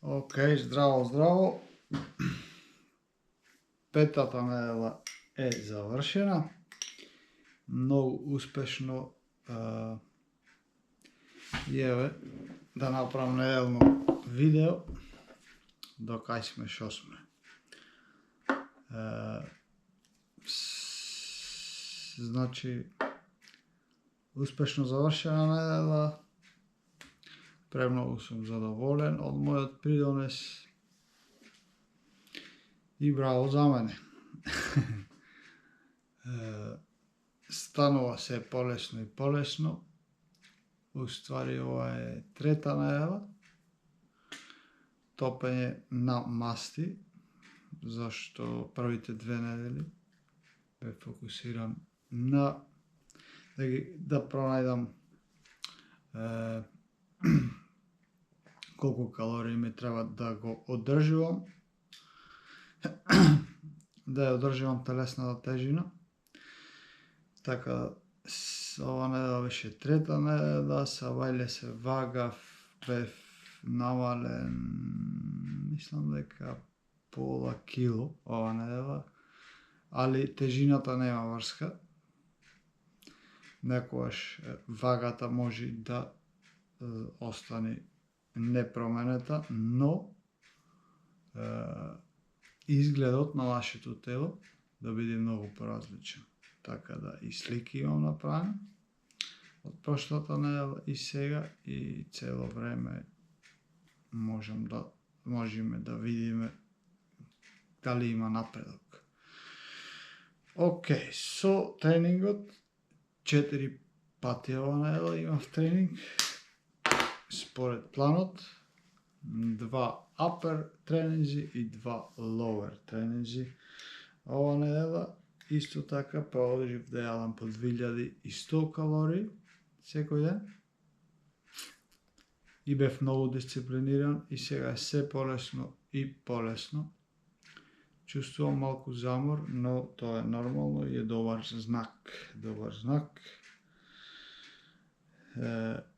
Океј, здраво, здраво. Петата недела е завршена. Многу успешно и еве да направам неделно видео до кај сме шо сме. Значи успешно завршена недела. Премногу сум задоволен од мојот придонес и браво за мене. Станува се полесно и полесно. Уствари ова е трета недела. Топење на масти, зашто првите две недели бе фокусиран на да пронајдам колку калории ми треба да го одржувам, да ја одржувам телесната тежина. Така, ова недела беше трета недела, сабајле се вагав, бев намален, мислам дека пола кило ова недела, али тежината нема врска. Некогаш вагата може да остане непроменета, но изгледот на нашето тело да биде многу поразличен. Така да и слики имам направен од прошлата недела и сега, и цело време можеме да видиме дали има напредок. Океј, со тренингот 4 пати ова недела имав тренинг според планот, 2 upper тренинзи и 2 lower тренинзи. Ова недела исто така продолжив да јадам по 2100 калории секој ден и бев многу дисциплиниран и сега е се полесно и полесно. Чувствувам малку замор, но тоа е нормално и е добар знак.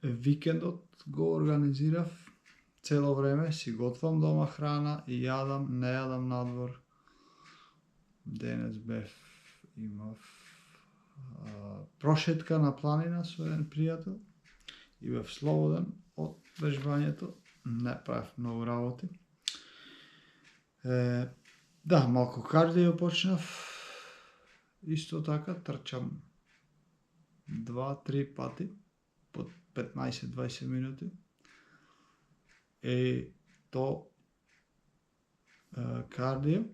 Викендот го организирав цело време, си готвам дома храна и јадам, не јадам надвор. Денес имав прошетка на планина со еден пријател и бев слободен од вежбањето, не правев многу работи. Да, малку кардио почнав, исто така трчам 2-3 пати по 15-20 минути. То кардио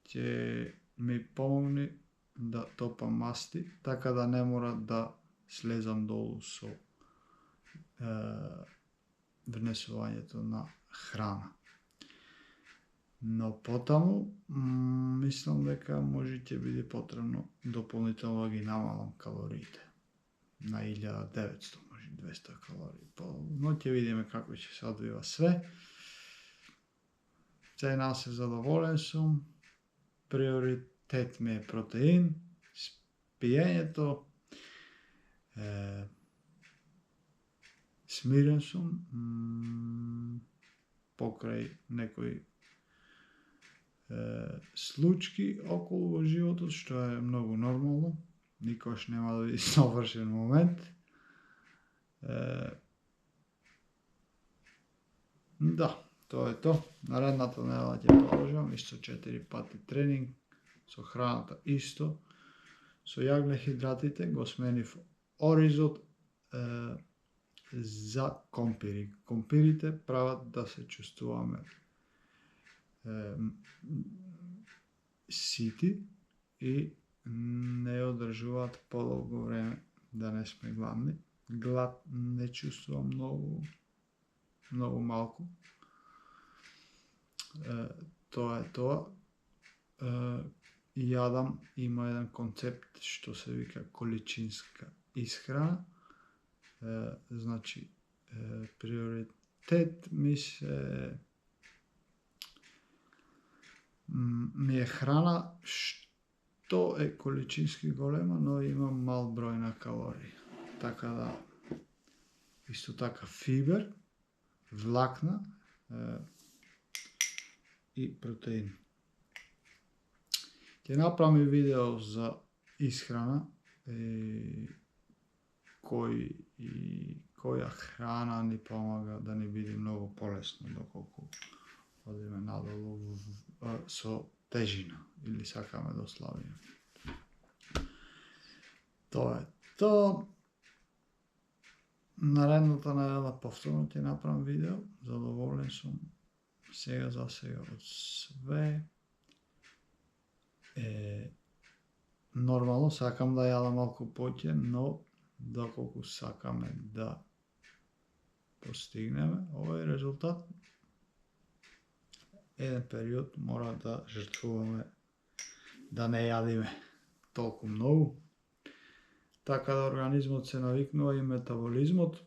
ќе ми помогне да топам масти, така да не мора да слезам долу со внесувањето на храна. Но потаму, мислам дека може ќе биде потребно дополнително да ги намалам калориите. На 1900, може 200 калории. Но ќе видиме како ќе се одвива све. Цена се задоволен сум. Приоритет ми е протеин, спиењето. Смирен сум покрај некои случки околу во животот, што е многу нормално. Никош нема да биде совршен момент. Да, тоа е тоа. Наредната недела ќе продолжам, исто 4 пати тренинг, со храната исто. Со јаглехидратите го сменив оризот за компири. Компирите прават да се чувствуваме сити и не одржуваат подолго време да не сме гладни. Глад не чувствувам многу малку. Тоа е тоа. Јадам, има еден концепт што се вика количинска исхрана. Значи, приоритет ми е храна што е количински голема, но има мал број на калории. Така да, исто така фибер, влакна, и протеин. Ќе направам и видео за исхрана и која храна ни помага да ни биде многу полесно доколку одиме надолу со тежина или сакаме да ослабиме. Тоа е то. Наредната недела повторно ќе направам видео. Задоволен сум сега за сега од све. Нормално сакам да јадам малку поќе, но доколку сакаме да постигнеме овој резултат, еден период мора да жртвуваме да не јадиме толку многу, така да организмот се навикнува и метаболизмот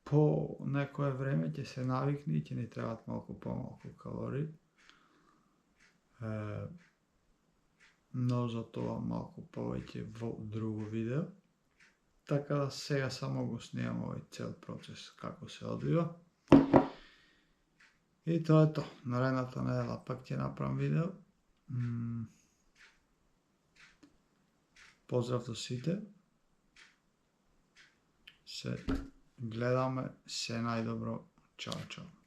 по некое време ќе се навикне и ќе ни требаат малку помалку калории. Но за тоа малку повеќе во друго видео. Така да сега само го снимам овој цел процес како се одвива. И тоа е тоа. Наредната недела пак ќе направам видео. Поздрав до сите. Се гледаме, се најдобро. Чао, чао.